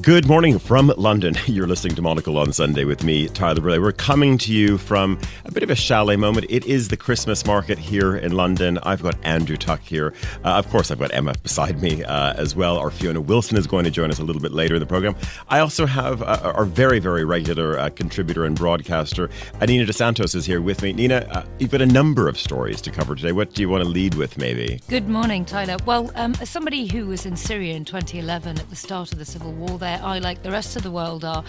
Good morning from London. You're listening to Monocle on Sunday with me, Tyler Brûlé. We're coming to you from a bit of a chalet moment. It is the Christmas market here in London. I've got Andrew Tuck here. Of course, I've got Emma beside me as well. Our Fiona Wilson is going to join us a little bit later in the program. I also have our very, very regular contributor and broadcaster, Nina de Santos, is here with me. Nina, you've got a number of stories to cover today. What do you want to lead with, maybe? Good morning, Tyler. Well, as somebody who was in Syria in 2011 at the start of the civil war there, I, like the rest of the world, are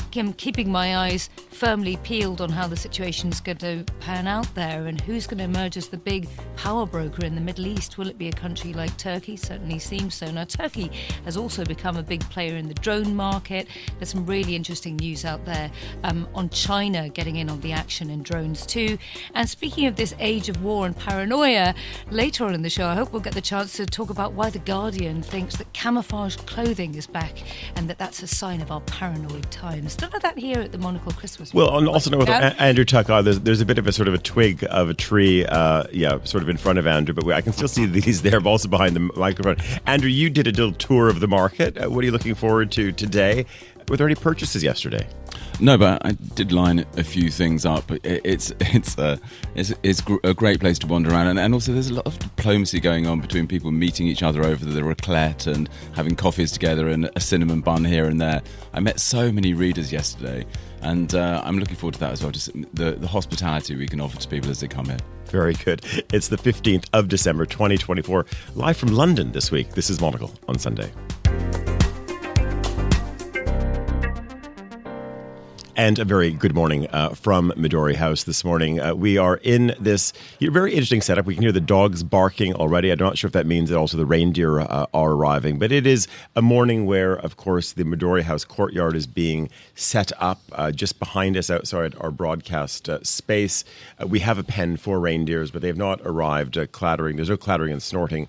keeping my eyes firmly peeled on how the situation's going to pan out there and who's going to emerge as the big power broker in the Middle East. Will it be a country like Turkey? Certainly seems so. Now, Turkey has also become a big player in the drone market. There's some really interesting news out there on China getting in on the action in drones too. And speaking of this age of war and paranoia, later on in the show, I hope we'll get the chance to talk about why The Guardian thinks that camouflage clothing is back and that's a sign of our paranoid times. None of that here at the Monocle Christmas. Well, and also know with Andrew Tuck, there's a bit of a sort of a twig of a tree, sort of in front of Andrew, but I can still see these there, but also behind the microphone. Andrew, you did a little tour of the market. What are you looking forward to today? Were there any purchases yesterday? No, but I did line a few things up. It's a great place to wander around, and also there's a lot of diplomacy going on between people meeting each other over the raclette and having coffees together and a cinnamon bun here and there. I met so many readers yesterday, and I'm looking forward to that as well. Just the hospitality we can offer to people as they come here. Very good. It's the 15th of December, 2024, live from London this week. This is Monocle on Sunday. And a very good morning from Midori House this morning. We are in this very interesting setup. We can hear the dogs barking already. I'm not sure if that means that also the reindeer are arriving. But it is a morning where, of course, the Midori House courtyard is being set up just behind us outside our broadcast space. We have a pen for reindeers, but they have not arrived clattering. There's no clattering and snorting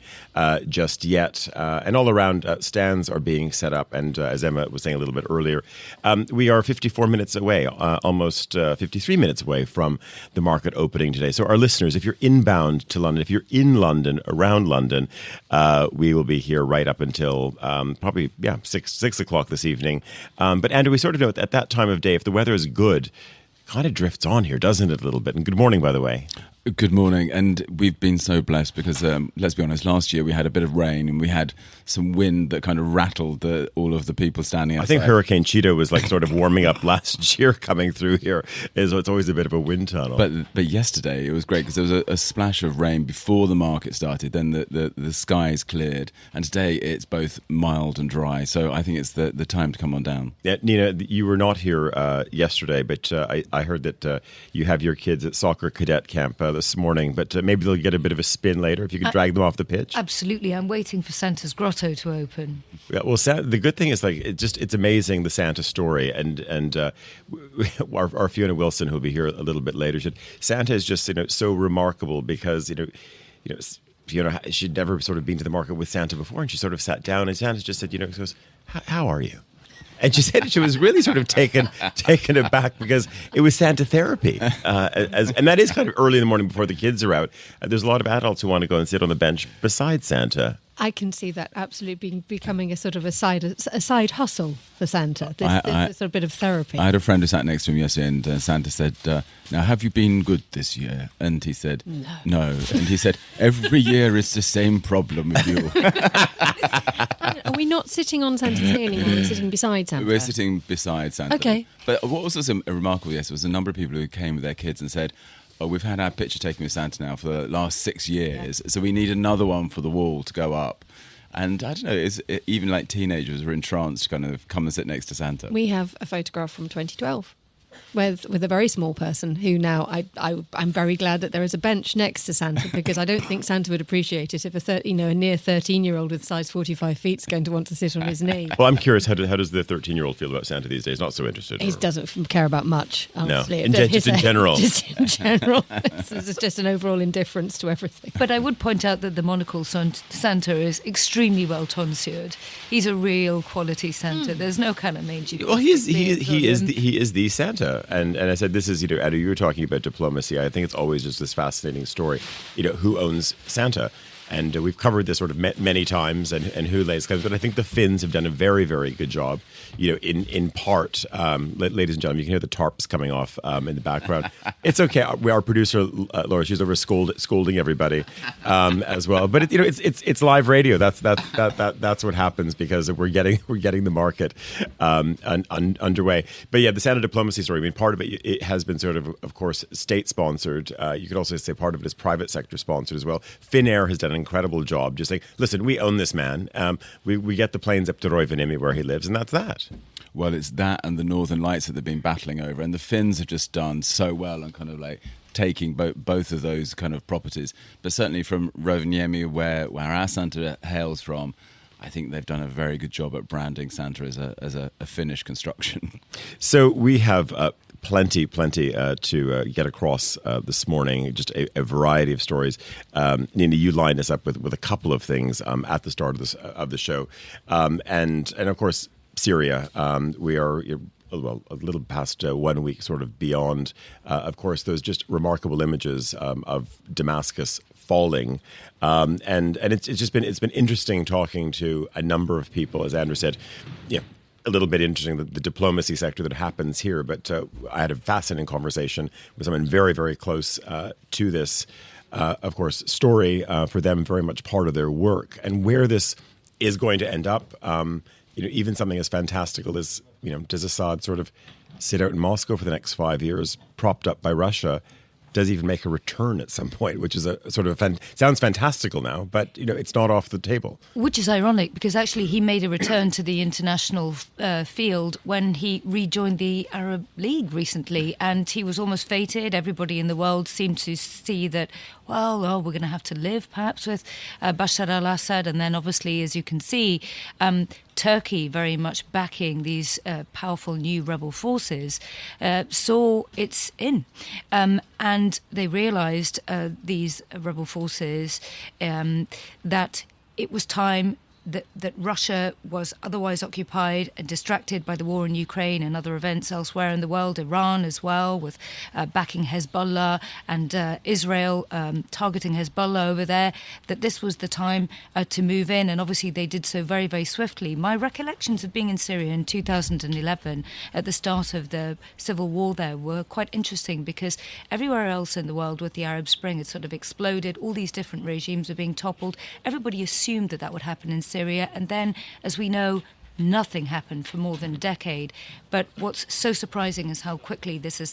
just yet. And all around, stands are being set up. And as Emma was saying a little bit earlier, we are 54 minutes away, almost 53 minutes away from the market opening today. So our listeners, if you're inbound to London, if you're in London, around London, we will be here right up until probably 6 o'clock this evening. But Andrew, we sort of know at that time of day, if the weather is good, kind of drifts on here, doesn't it, a little bit? And good morning, by the way. Good morning, and we've been so blessed because, let's be honest, last year we had a bit of rain and we had some wind that kind of rattled all of the people standing outside. I think Hurricane Cheetah was like sort of warming up last year coming through here. It's always a bit of a wind tunnel. But yesterday it was great because there was a splash of rain before the market started, then the skies cleared, and today it's both mild and dry, so I think it's the time to come on down. Yeah, Nina, you were not here yesterday, but I heard that you have your kids at soccer cadet camp this morning, but maybe they'll get a bit of a spin later if you could drag them off the pitch. Absolutely. I'm waiting for Santa's grotto to open. Yeah, well, the good thing is it's amazing, the Santa story, and our Fiona Wilson, who'll be here a little bit later, said Santa is just so remarkable because Fiona, she'd never sort of been to the market with Santa before, and she sort of sat down and Santa just said, he goes, how are you? And she said she was really sort of taken aback because it was Santa therapy. And that is kind of early in the morning before the kids are out. There's a lot of adults who want to go and sit on the bench beside Santa. I can see that absolutely becoming a sort of a side hustle for Santa. This sort of bit of therapy. I had a friend who sat next to him yesterday, and Santa said, "Now, have you been good this year?" And he said, "No." And he said, "Every year is the same problem with you." Are we not sitting on Santa's knee anymore? We're sitting beside Santa. We're sitting beside Santa. Okay. But what was also remarkable yesterday was a number of people who came with their kids and said, we've had our picture taken with Santa now for the last 6 years, so we need another one for the wall to go up. And I don't know, even like teenagers were entranced to kind of come and sit next to Santa. We have a photograph from 2012 with a very small person who now I'm very glad that there is a bench next to Santa, because I don't think Santa would appreciate it if a near 13-year-old with size 45 feet is going to want to sit on his knee. Well, I'm curious, how does the 13-year-old feel about Santa these days? Not so interested? He doesn't care about much, honestly. No, just in general. Just in general. It's just an overall indifference to everything. But I would point out that the Monocle Santa is extremely well tonsured. He's a real quality Santa. There's no kind of mangy. Well, he is the Santa. And I said, this is, Andrew, you were talking about diplomacy. I think it's always just this fascinating story, who owns Santa? And we've covered this sort of many times, and who lays claims. But I think the Finns have done a very, very good job. In part, ladies and gentlemen, you can hear the tarps coming off in the background. It's okay. Our producer Laura, she's over scolding everybody as well. But it's live radio. That's what happens because we're getting the market underway. But yeah, the Santa diplomacy story. I mean, part of it has been sort of course, state sponsored. You could also say part of it is private sector sponsored as well. Finnair has done an incredible job. Just saying, listen, we own this man. We get the planes up to Rovaniemi where he lives, and that's that. Well, it's that and the Northern Lights that they've been battling over, and the Finns have just done so well on kind of like taking both of those kind of properties. But certainly from Rovaniemi, where our Santa hails from, I think they've done a very good job at branding Santa as a Finnish construction. So we have plenty to get across this morning. Just a variety of stories. Nina, you lined us up with a couple of things at the start of the show, and of course Syria. We are. Well, a little past 1 week, sort of beyond, of course, those just remarkable images of Damascus falling, and it's been interesting talking to a number of people, as Andrew said, a little bit interesting the diplomacy sector that happens here. But I had a fascinating conversation with someone very, very close to this, of course, story for them, very much part of their work, and where this is going to end up. Even something as fantastical as, does Assad sort of sit out in Moscow for the next 5 years, propped up by Russia? Does he even make a return at some point, which is a sort of sounds fantastical now, but it's not off the table. Which is ironic because actually he made a return to the international field when he rejoined the Arab League recently, and he was almost fated. Everybody in the world seemed to see that, we're going to have to live perhaps with Bashar al-Assad, and then obviously, as you can see, Turkey, very much backing these powerful new rebel forces, saw its in. And they realised, these rebel forces, that it was time that Russia was otherwise occupied and distracted by the war in Ukraine and other events elsewhere in the world, Iran as well, with backing Hezbollah, and Israel targeting Hezbollah over there, that this was the time to move in. And obviously they did so very, very swiftly. My recollections of being in Syria in 2011 at the start of the civil war there were quite interesting, because everywhere else in the world with the Arab Spring had sort of exploded. All these different regimes were being toppled. Everybody assumed that would happen in Syria, and then, as we know, nothing happened for more than a decade. But what's so surprising is how quickly his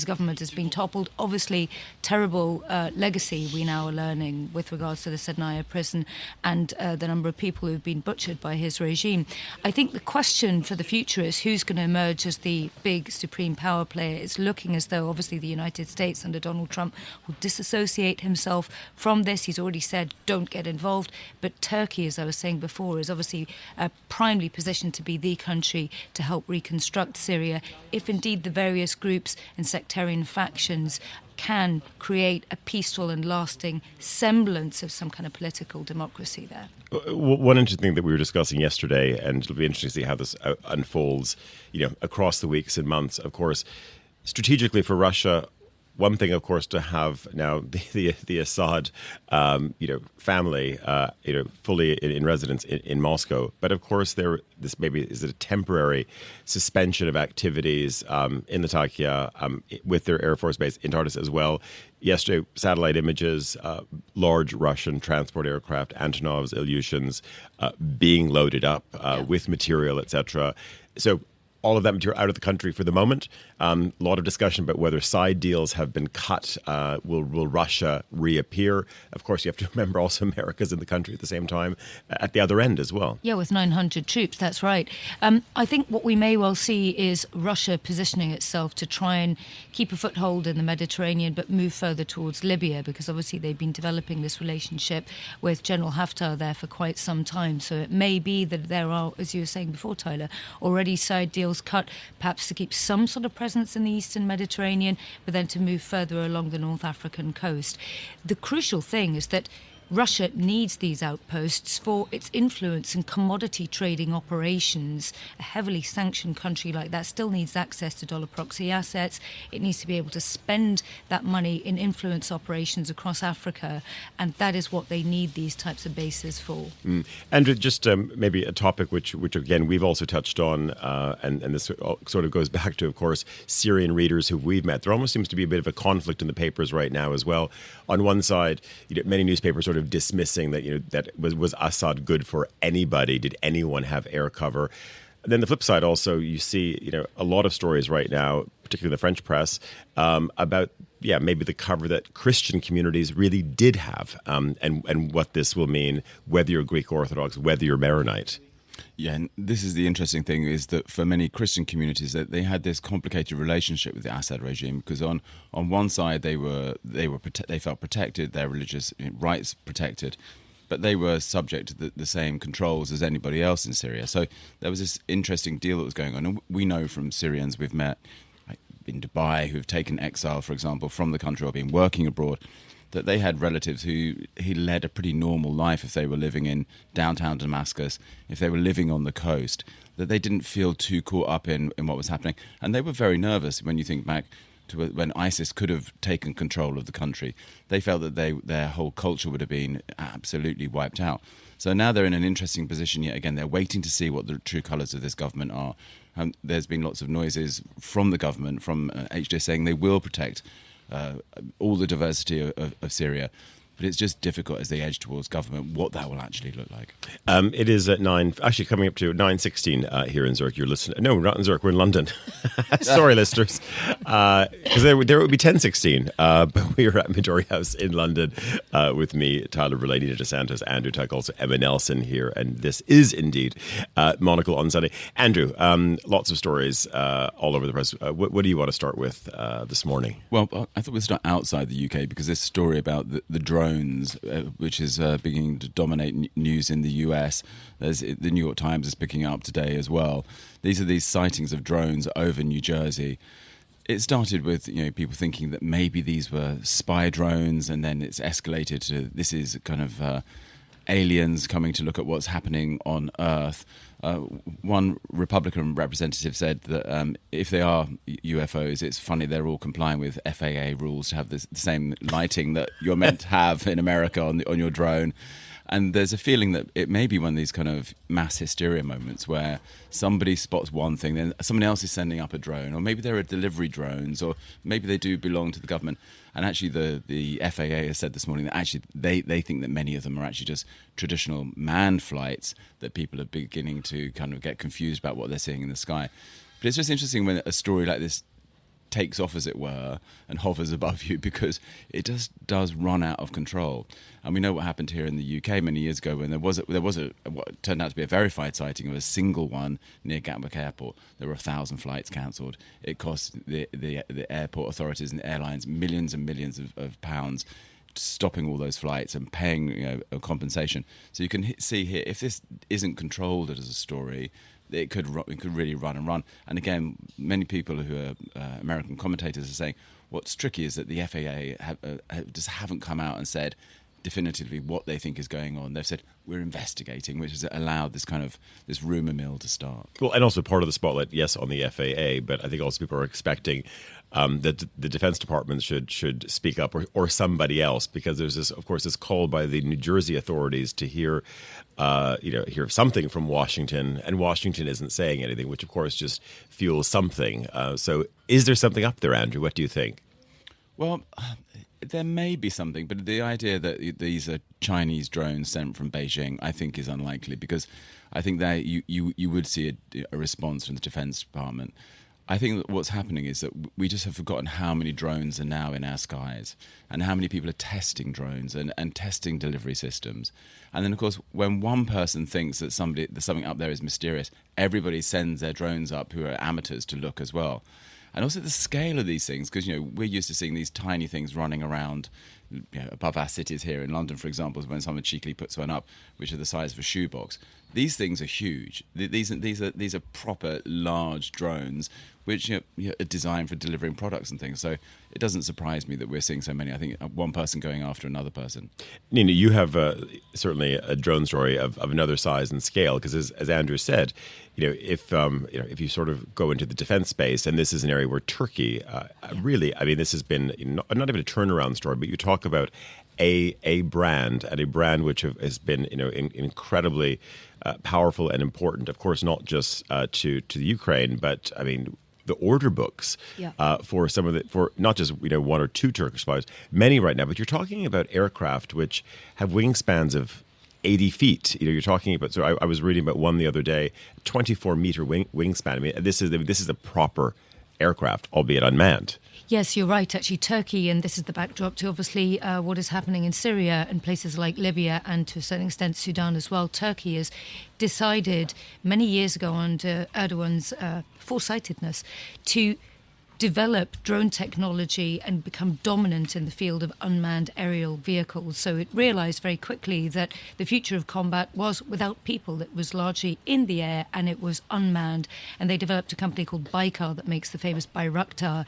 government has been toppled. Obviously, terrible legacy we now are learning with regards to the Sednaya prison and the number of people who've been butchered by his regime. I think the question for the future is who's going to emerge as the big supreme power player. It's looking as though obviously the United States under Donald Trump will disassociate himself from this. He's already said don't get involved. But Turkey, as I was saying before, is obviously primely positioned to be the country to help reconstruct Syria, if indeed the various groups and sectarian factions can create a peaceful and lasting semblance of some kind of political democracy there. One interesting thing that we were discussing yesterday, and it'll be interesting to see how this unfolds, across the weeks and months, of course, strategically for Russia. One thing, of course, to have now the Assad, family, fully in residence in Moscow. But of course, this maybe is a temporary suspension of activities in Latakia with their Air Force base in Tartus as well. Yesterday, satellite images, large Russian transport aircraft, Antonovs, Ilyushins, being loaded up with material, etc. So all of that material out of the country for the moment. A lot of discussion about whether side deals have been cut. Will Russia reappear? Of course, you have to remember also America's in the country at the same time, at the other end as well. Yeah, with 900 troops, that's right. I think what we may well see is Russia positioning itself to try and keep a foothold in the Mediterranean but move further towards Libya, because obviously they've been developing this relationship with General Haftar there for quite some time. So it may be that there are, as you were saying before, Tyler, already side deals cut, perhaps to keep some sort of presence in the eastern Mediterranean, but then to move further along the North African coast. The crucial thing is that Russia needs these outposts for its influence and commodity trading operations. A heavily sanctioned country like that still needs access to dollar proxy assets. It needs to be able to spend that money in influence operations across Africa, and that is what they need these types of bases for. Andrew, just maybe a topic which again we've also touched on, and this sort of goes back to, of course, Syrian readers who we've met. There almost seems to be a bit of a conflict in the papers right now as well. On one side, many newspapers sort of dismissing that that was Assad good for anybody? Did anyone have air cover? And then the flip side, also, you see a lot of stories right now, particularly in the French press, about maybe the cover that Christian communities really did have, and what this will mean, whether you're Greek Orthodox, whether you're Maronite. Yeah, and this is the interesting thing, is that for many Christian communities, that they had this complicated relationship with the Assad regime, because on one side they felt protected, their religious rights protected, but they were subject to the same controls as anybody else in Syria. So there was this interesting deal that was going on, and we know from Syrians we've met in Dubai who've taken exile, for example, from the country or been working abroad, that they had relatives who led a pretty normal life if they were living in downtown Damascus, if they were living on the coast, that they didn't feel too caught up in what was happening. And they were very nervous when you think back to when ISIS could have taken control of the country. They felt that their whole culture would have been absolutely wiped out. So now they're in an interesting position yet again. They're waiting to see what the true colours of this government are. There's been lots of noises from the government, from HDS, saying they will protect all the diversity of Syria. But it's just difficult as they edge towards government what that will actually look like. It is at 9, actually coming up to 9:16 here in Zurich. You're listening. No, we're not in Zurich. We're in London. Sorry, listeners. Because there would be 10:16. But we are at Midori House in London with me, Tyler Brûlé, Nina Santos, Andrew Tuck, also Emma Nelson here. And this is indeed Monocle on Sunday. Andrew, lots of stories all over the press. What do you want to start with this morning? Well, I thought we'd start outside the UK, because this story about the drones, which is beginning to dominate news in the US. The New York Times is picking up today as well. These are these sightings of drones over New Jersey. It started with people thinking that maybe these were spy drones, and then it's escalated to this is kind of aliens coming to look at what's happening on Earth. One Republican representative said that if they are UFOs, it's funny they're all complying with FAA rules to have the same lighting that you're meant to have in America on your drone. And there's a feeling that it may be one of these kind of mass hysteria moments where somebody spots one thing, then someone else is sending up a drone, or maybe there are delivery drones, or maybe they do belong to the government. And actually the FAA has said this morning that actually they think that many of them are actually just traditional manned flights, that people are beginning to kind of get confused about what they're seeing in the sky. But it's just interesting when a story like this takes off, as it were, and hovers above you, because it just does run out of control. And we know what happened here in the UK many years ago when there was what turned out to be a verified sighting of a single one near Gatwick Airport. There were 1,000 flights cancelled. It cost the airport authorities and the airlines millions and millions of pounds, stopping all those flights and paying a compensation. So you can see here, if this isn't controlled as a story, it could really run and run. And again, many people who are American commentators are saying what's tricky is that the FAA just haven't come out and said definitively what they think is going on. They've said we're investigating, which has allowed this rumour mill to start. Well, and also part of the spotlight, yes, on the FAA, but I think also people are expecting that the Defense Department should speak up, or somebody else, because there's this call by the New Jersey authorities to hear something from Washington, and Washington isn't saying anything, which of course just fuels something. So is there something up there, Andrew? What do you think? Well, there may be something, but the idea that these are Chinese drones sent from Beijing, I think, is unlikely, because I think that you would see a response from the Defense Department. I think that what's happening is that we just have forgotten how many drones are now in our skies, and how many people are testing drones and testing delivery systems. And then, of course, when one person thinks that something up there is mysterious, everybody sends their drones up who are amateurs to look as well. And also the scale of these things, because we're used to seeing these tiny things running around above our cities here in London, for example, when someone cheekily puts one up, which are the size of a shoebox. These things are huge. These are proper large drones, which are designed for delivering products and things. So it doesn't surprise me that we're seeing so many. I think one person going after another person. Nina, you have certainly a drone story of another size and scale, because as Andrew said, if you sort of go into the defense space, and this is an area where Turkey really, I mean, this has been not even a turnaround story, but you talk about a brand, and a brand which has been incredibly powerful and important. Of course, not just to the Ukraine, but I mean, the order books for not just one or two Turkish suppliers, many right now. But you're talking about aircraft which have wingspans of 80 feet. You're talking about. So I was reading about one the other day, 24-meter wingspan. I mean, this is a proper aircraft, albeit unmanned. Yes, you're right. Actually, Turkey, and this is the backdrop to obviously what is happening in Syria and places like Libya and to a certain extent Sudan as well. Turkey has decided many years ago under Erdogan's foresightedness to develop drone technology and become dominant in the field of unmanned aerial vehicles. So it realised very quickly that the future of combat was without people. It was largely in the air and it was unmanned. And they developed a company called Baykar that makes the famous Bayraktar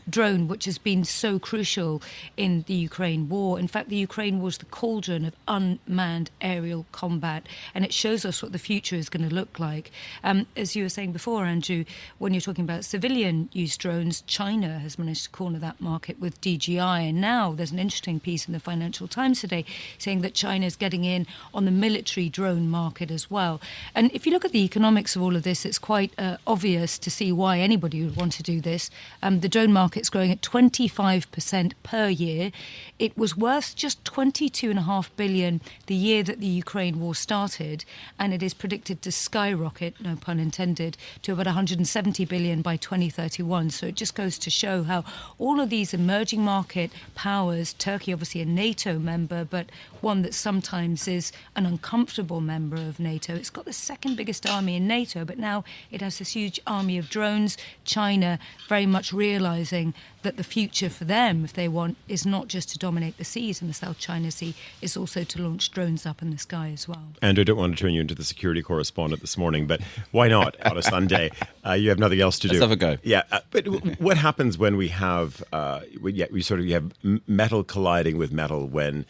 drone, which has been so crucial in the Ukraine war. In fact, the Ukraine war was the cauldron of unmanned aerial combat. And it shows us what the future is going to look like. As you were saying before, Andrew, when you're talking about civilian use drones, China has managed to corner that market with DJI, and now there's an interesting piece in the Financial Times today saying that China is getting in on the military drone market as well. And if you look at the economics of all of this, it's quite obvious to see why anybody would want to do this. The drone market's growing at 25% per year. It was worth just $22.5 billion the year that the Ukraine war started, and it is predicted to skyrocket, no pun intended, to about $170 billion by 2031. So it just goes to show how all of these emerging market powers, Turkey obviously a NATO member, but one that sometimes is an uncomfortable member of NATO. It's got the second biggest army in NATO, but now it has this huge army of drones. China very much realising that the future for them, if they want, is not just to dominate the seas in the South China Sea, it's also to launch drones up in the sky as well. And I don't want to turn you into the security correspondent this morning, but why not on a Sunday? You have nothing else to do. Let's have a go. Yeah, but what happens when we have you have metal colliding with metal when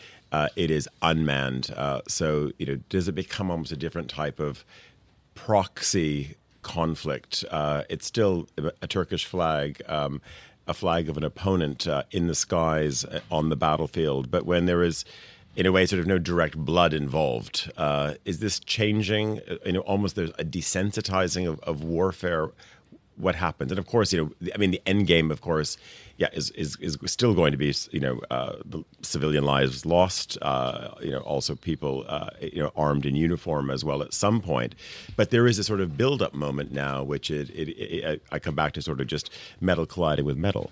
it is unmanned? So does it become almost a different type of proxy conflict? It's still a Turkish flag. A flag of an opponent in the skies on the battlefield. But when there is, in a way, sort of no direct blood involved, is this changing? Almost there's a desensitizing of warfare. What happens? And of course, the end game, of course, is still going to be, the civilian lives lost. Also people, armed in uniform as well at some point. But there is a sort of build-up moment now, which I come back to sort of just metal colliding with metal.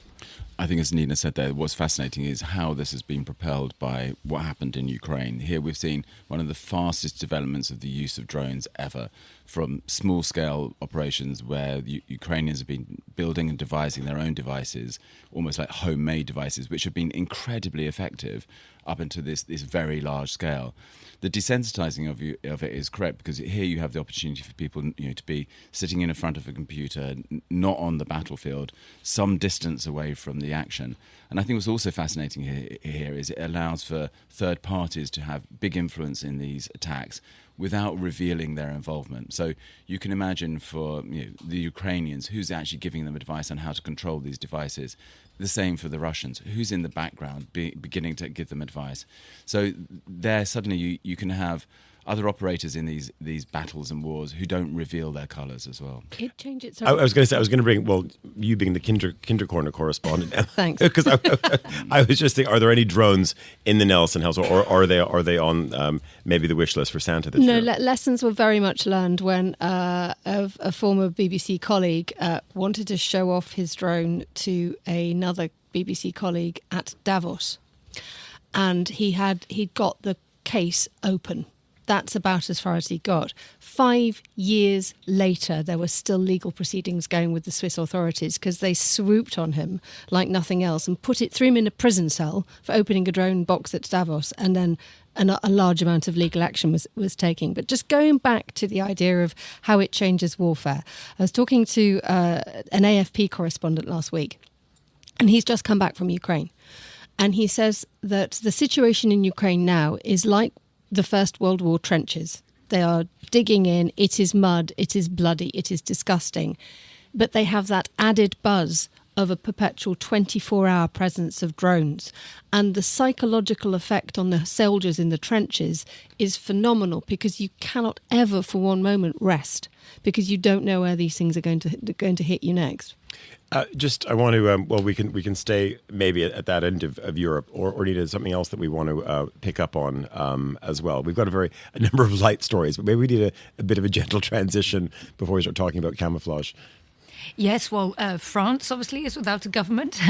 I think, as Nina said there, what's fascinating is how this has been propelled by what happened in Ukraine. Here we've seen one of the fastest developments of the use of drones ever, from small-scale operations where Ukrainians have been building and devising their own devices, almost like homemade devices, which have been incredibly effective up into this very large scale. The desensitizing of it is correct, because here you have the opportunity for people to be sitting in front of a computer, not on the battlefield, some distance away from the action. And I think what's also fascinating here is it allows for third parties to have big influence in these attacks without revealing their involvement. So you can imagine for the Ukrainians, who's actually giving them advice on how to control these devices. The same for the Russians, who's in the background beginning to give them advice. So there suddenly you can have other operators in these battles and wars who don't reveal their colours as well. It changes. I was going to bring, you being the Kinder Corner correspondent. Thanks. Because I was just thinking, are there any drones in the Nelson house, or are they on maybe the wish list for Santa this year? No, lessons were very much learned when a former BBC colleague wanted to show off his drone to another BBC colleague at Davos, and he'd got the case open. that's about as far as he got. 5 years later, there were still legal proceedings going with the Swiss authorities because they swooped on him like nothing else and threw him in a prison cell for opening a drone box at Davos, and then a large amount of legal action was taken. But just going back to the idea of how it changes warfare, I was talking to an AFP correspondent last week, and he's just come back from Ukraine. And he says that the situation in Ukraine now is like the First World War trenches. They are digging in. It is mud. It is bloody. It is disgusting. But they have that added buzz of a perpetual 24-hour presence of drones. And the psychological effect on the soldiers in the trenches is phenomenal, because you cannot ever for one moment rest, because you don't know where these things are going to hit you next. I want to, we can stay maybe at that end of Europe, or Nita, something else that we want to pick up on as well. We've got a number of light stories, but maybe we need a bit of a gentle transition before we start talking about camouflage. Yes, well, France obviously is without a government,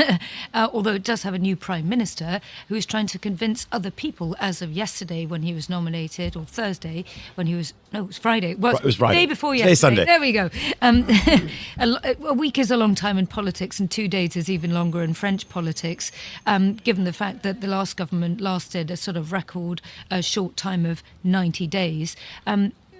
although it does have a new prime minister who is trying to convince other people as of yesterday when he was nominated, or Thursday when he was, no, it was Friday. Well, it was Friday. The day before Today's yesterday. Sunday. There we go. A week is a long time in politics, and 2 days is even longer in French politics, given the fact that the last government lasted a sort of record short time of 90 days.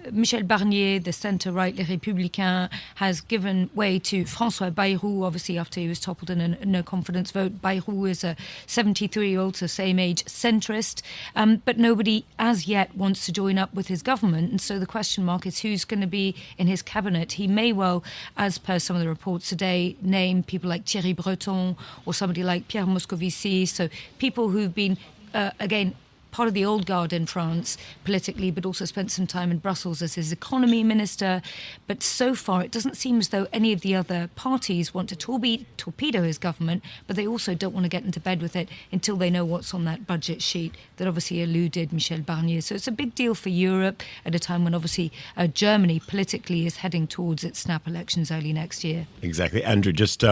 Michel Barnier, the centre-right, Les Républicains, has given way to François Bayrou, obviously after he was toppled in a no-confidence vote. Bayrou is a 73-year-old, so same-age centrist, but nobody as yet wants to join up with his government, and so the question mark is who's going to be in his cabinet. He may well, as per some of the reports today, name people like Thierry Breton or somebody like Pierre Moscovici, so people who've been, again, part of the old guard in France politically, but also spent some time in Brussels as his economy minister. But so far, it doesn't seem as though any of the other parties want to torpedo his government, but they also don't want to get into bed with it until they know what's on that budget sheet that obviously eluded Michel Barnier. So it's a big deal for Europe at a time when obviously Germany politically is heading towards its snap elections early next year. Exactly. Andrew, just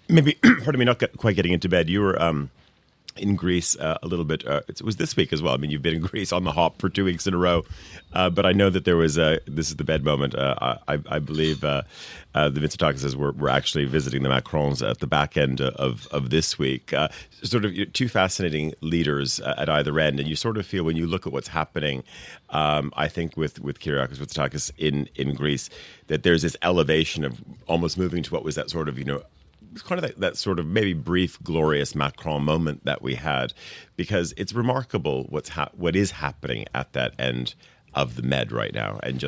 maybe, pardon me, not quite getting into bed. You were in Greece a little bit. It was this week as well. I mean, you've been in Greece on the hop for 2 weeks in a row. But I know that there was this is the bed moment. I believe the Mitsotakis were actually visiting the Macrons at the back end of this week. Sort of two fascinating leaders at either end. And you sort of feel when you look at what's happening, I think with Kyriakos Mitsotakis in Greece, that there's this elevation of almost moving to what was that sort of, it's kind of that sort of maybe brief, glorious Macron moment that we had, because it's remarkable what is happening at that end of the Med right now, and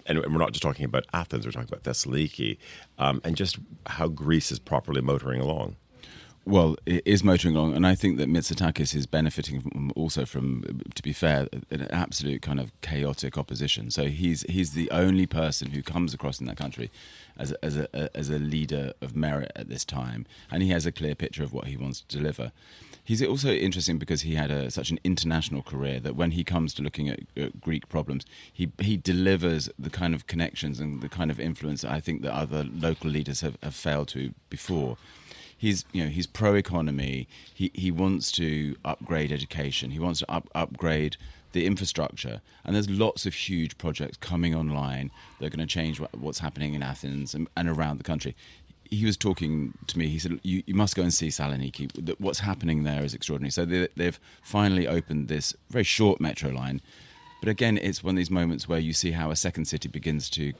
we're not just talking about Athens, we're talking about Thessaloniki, and just how Greece is properly motoring along. Well, it is motoring along, and I think that Mitsotakis is benefiting also from, to be fair, an absolute kind of chaotic opposition. So he's the only person who comes across in that country as a leader of merit at this time, and he has a clear picture of what he wants to deliver. He's also interesting because he had such an international career that when he comes to looking at Greek problems, he delivers the kind of connections and the kind of influence that I think that other local leaders have failed to before. He's pro-economy. He wants to upgrade education. He wants to upgrade the infrastructure. And there's lots of huge projects coming online that are going to change what's happening in Athens and around the country. He was talking to me. He said, you must go and see Saloniki. What's happening there is extraordinary. So they've finally opened this very short metro line. But again, it's one of these moments where you see how a second city begins to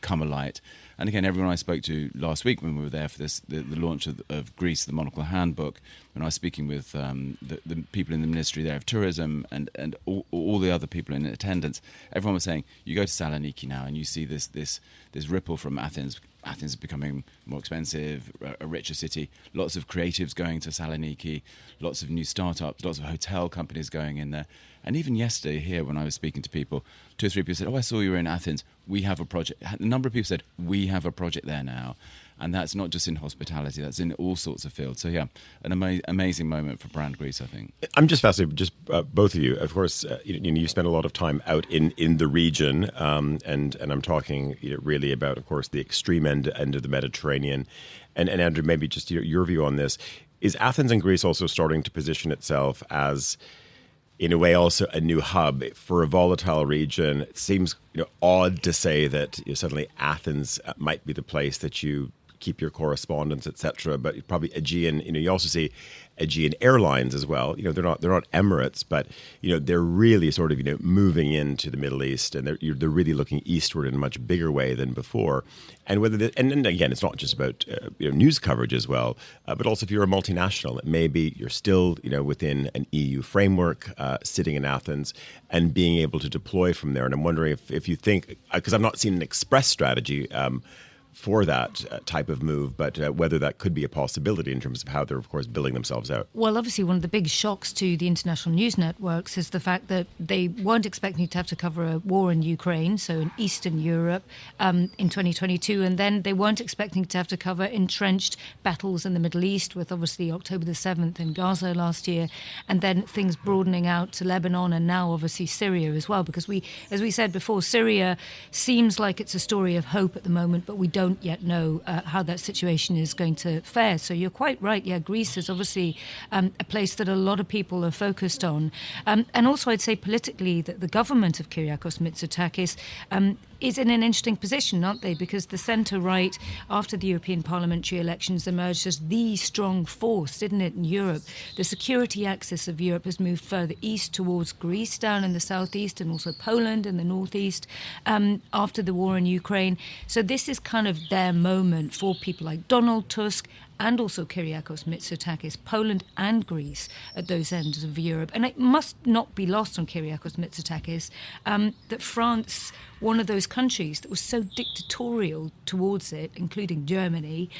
come alight. And again, everyone I spoke to last week when we were there for the launch of Greece, the Monocle Handbook, when I was speaking with the people in the Ministry there of Tourism and all the other people in attendance, everyone was saying, you go to Saloniki now and you see this ripple from Athens. Athens is becoming more expensive, a richer city, lots of creatives going to Saloniki, lots of new startups, lots of hotel companies going in there. And even yesterday here when I was speaking to people, 2 or 3 people said, I saw you were in Athens. We have a project. A number of people said, we have a project there now. And that's not just in hospitality, that's in all sorts of fields. So, yeah, an amazing moment for Brand Greece, I think. I'm just fascinated, just both of you. Of course, you spend a lot of time out in the region, and I'm talking really about, of course, the extreme end of the Mediterranean. And Andrew, maybe just your view on this. Is Athens and Greece also starting to position itself as in a way, also a new hub for a volatile region. It seems odd to say that suddenly Athens might be the place that you keep your correspondence, etc. But probably Aegean. You also see Aegean Airlines as well. They're not Emirates, but they're really sort of moving into the Middle East, and they're really looking eastward in a much bigger way than before. And and again, it's not just about news coverage as well, but also if you're a multinational, maybe you're still within an EU framework, sitting in Athens and being able to deploy from there. And I'm wondering if you think, because I've not seen an express strategy for that type of move, but whether that could be a possibility in terms of how they're, of course, building themselves out. Well, obviously, one of the big shocks to the international news networks is the fact that they weren't expecting to have to cover a war in Ukraine, so in Eastern Europe, in 2022, and then they weren't expecting to have to cover entrenched battles in the Middle East, with obviously October the 7th in Gaza last year, and then things broadening out to Lebanon and now obviously Syria as well, because as we said before, Syria seems like it's a story of hope at the moment, but we don't yet know how that situation is going to fare. So you're quite right. Yeah, Greece is obviously a place that a lot of people are focused on. And also I'd say politically that the government of Kyriakos Mitsotakis is in an interesting position, aren't they? Because the centre-right, after the European parliamentary elections, emerged as the strong force, didn't it, in Europe? The security axis of Europe has moved further east towards Greece down in the southeast, and also Poland in the northeast after the war in Ukraine. So this is kind of their moment for people like Donald Tusk and also Kyriakos Mitsotakis, Poland and Greece at those ends of Europe. And it must not be lost on Kyriakos Mitsotakis that France, one of those countries that was so dictatorial towards it, including Germany,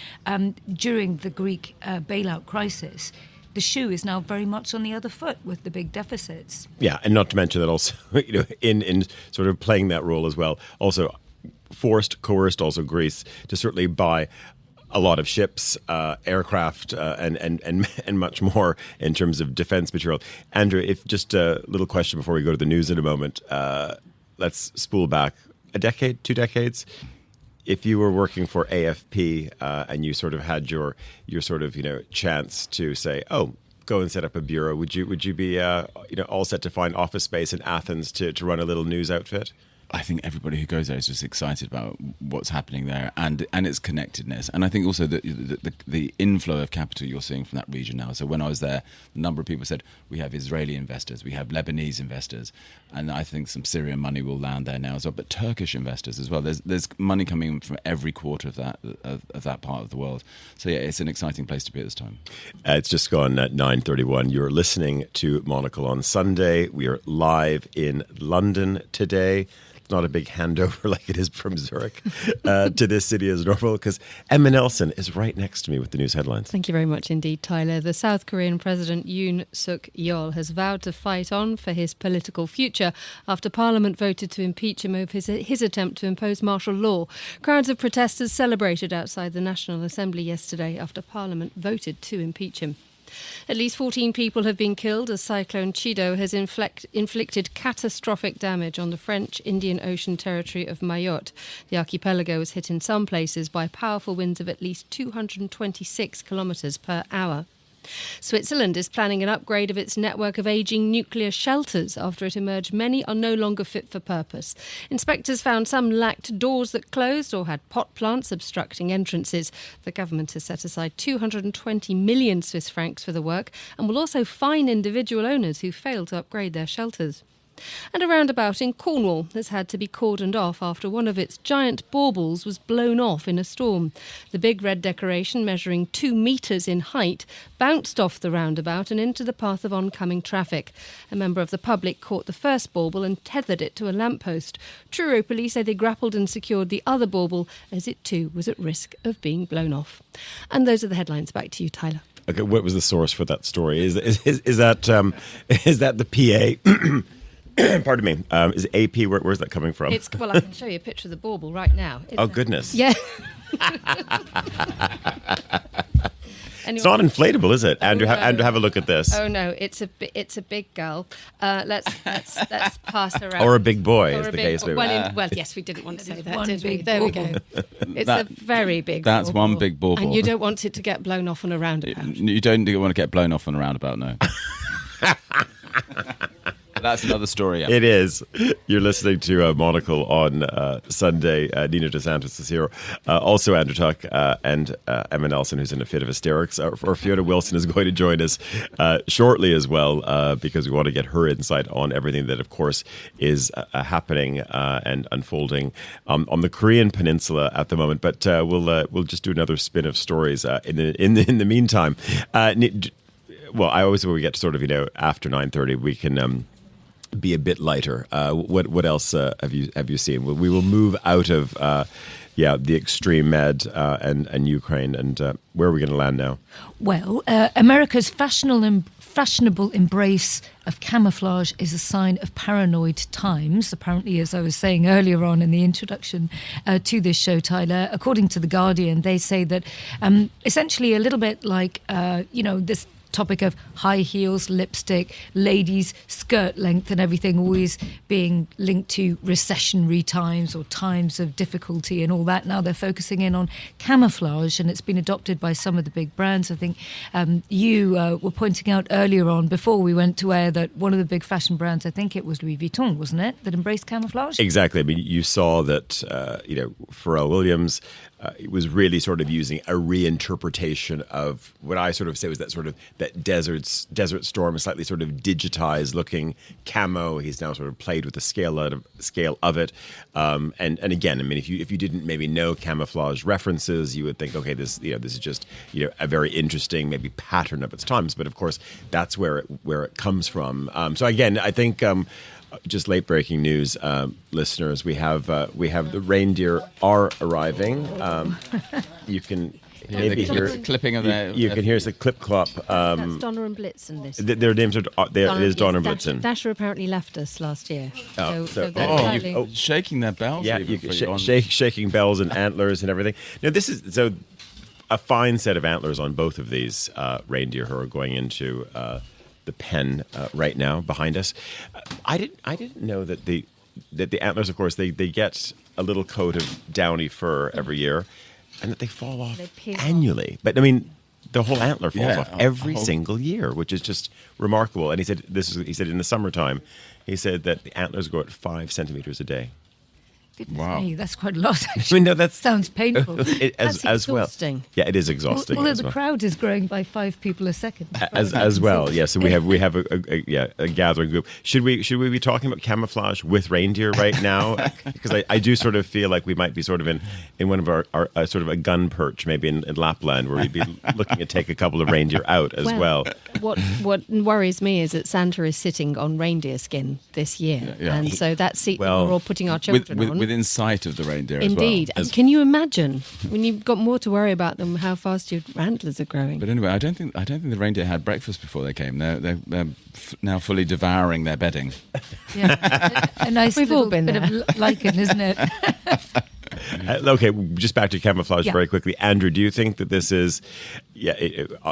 during the Greek bailout crisis, the shoe is now very much on the other foot with the big deficits. Yeah, and not to mention that also, in sort of playing that role as well, also coerced also Greece to certainly buy a lot of ships, aircraft, and much more in terms of defense material. Andrew, if just a little question before we go to the news in a moment. Let's spool back a decade, 2 decades. If you were working for AFP and you sort of had your sort of chance to say, oh, go and set up a bureau, would you be all set to find office space in Athens to run a little news outfit? I think everybody who goes there is just excited about what's happening there and its connectedness. And I think also the inflow of capital you're seeing from that region now. So when I was there, a number of people said, we have Israeli investors, we have Lebanese investors, and I think some Syrian money will land there now as well, but Turkish investors as well. There's money coming from every quarter of that part of the world. So yeah, it's an exciting place to be at this time. It's just gone at 9:31. You're listening to Monocle on Sunday. We are live in London today. Not a big handover like it is from Zurich to this city as normal, because Emma Nelson is right next to me with the news headlines. Thank you very much indeed, Tyler. The South Korean President Yoon Suk Yeol has vowed to fight on for his political future after Parliament voted to impeach him over his attempt to impose martial law. Crowds of protesters celebrated outside the National Assembly yesterday after Parliament voted to impeach him. At least 14 people have been killed as Cyclone Chido has inflicted catastrophic damage on the French Indian Ocean territory of Mayotte. The archipelago was hit in some places by powerful winds of at least 226 kilometres per hour. Switzerland is planning an upgrade of its network of ageing nuclear shelters after it emerged many are no longer fit for purpose. Inspectors found some lacked doors that closed or had pot plants obstructing entrances. The government has set aside 220 million Swiss francs for the work and will also fine individual owners who fail to upgrade their shelters. And a roundabout in Cornwall has had to be cordoned off after one of its giant baubles was blown off in a storm. The big red decoration, measuring 2 metres in height, bounced off the roundabout and into the path of oncoming traffic. A member of the public caught the first bauble and tethered it to a lamppost. Truro police say they grappled and secured the other bauble as it too was at risk of being blown off. And those are the headlines. Back to you, Tyler. Okay, what was the source for that story? Is that the PA? Pardon me. Is it AP? Where's that coming from? Well, I can show you a picture of the bauble right now. Goodness. Yeah. It's not inflatable, is it? Andrew, Andrew, have a look at this. Oh no, it's a big girl. Let's pass her around. Or a big boy, is the case. Well, yes, we didn't want to say that, did we? There we go. It's a very big. That's bauble. one big bauble, and you don't want it to get blown off on a roundabout. You don't want to get blown off on a roundabout, no. That's another story. Yeah. It is. You're listening to Monocle on Sunday. Nina DeSantis is here. Also Andrew Tuck and Emma Nelson, who's in a fit of hysterics. Or Fiona Wilson is going to join us shortly as well, because we want to get her insight on everything that, of course, is happening and unfolding on the Korean Peninsula at the moment. But we'll just do another spin of stories in the meantime. Well, I always, when we get to sort of, after 9:30, we can be a bit lighter. What else have you seen? We will move out of the extreme med and Ukraine, and where are we going to land now? Well, America's fashionable embrace of camouflage is a sign of paranoid times. Apparently, as I was saying earlier on in the introduction to this show, Tyler, according to The Guardian, they say that essentially a little bit like, this topic of high heels, lipstick, ladies' skirt length and everything always being linked to recessionary times or times of difficulty and all that. Now they're focusing in on camouflage, and it's been adopted by some of the big brands. I think you were pointing out earlier on, before we went to air, that one of the big fashion brands, I think it was Louis Vuitton, wasn't it, that embraced camouflage? Exactly. I mean, you saw that, Pharrell Williams was really sort of using a reinterpretation of what I sort of say was that sort of that desert storm, a slightly sort of digitized looking camo. He's now sort of played with the scale of it. And again, I mean, if you didn't maybe know camouflage references, you would think, okay, this is just a very interesting maybe pattern of its times. But of course, that's where it comes from. So again, I think. Just late breaking news, listeners. We have the reindeer are arriving. You can maybe hear clipping of that. You can hear the clip clop. That's Donna and Blitzen. This their names are it is Donna and Blitzen. Dasher apparently left us last year. Shaking their bells. Yeah, shaking bells and antlers and everything. Now this is so a fine set of antlers on both of these reindeer who are going into. The pen right now behind us. I didn't know that the antlers, of course, they get a little coat of downy fur every year, and that they fall off annually. But I mean, the whole antler falls off every single year, which is just remarkable. And he said in the summertime, he said that the antlers grow at 5 centimeters a day. Goodness me, that's quite a lot. I mean, no, that sounds painful. That's exhausting. Well. Yeah, it is exhausting. Although the crowd is growing by 5 people a second. As well, yeah. So we have a gathering group. Should we be talking about camouflage with reindeer right now? Because I do sort of feel like we might be sort of in one of our sort of a gun perch, maybe in Lapland, where we'd be looking to take a couple of reindeer out as well. What worries me is that Santa is sitting on reindeer skin this year, and so that seat that we're all putting our children on. Within sight of the reindeer Indeed. as well. Can you imagine when you've got more to worry about than how fast your antlers are growing? But anyway, I don't think the reindeer had breakfast before they came. They're now fully devouring their bedding. Yeah, a nice We've all been bit there. of lichen, isn't it? Okay, just back to camouflage very quickly. Andrew, do you think that this is,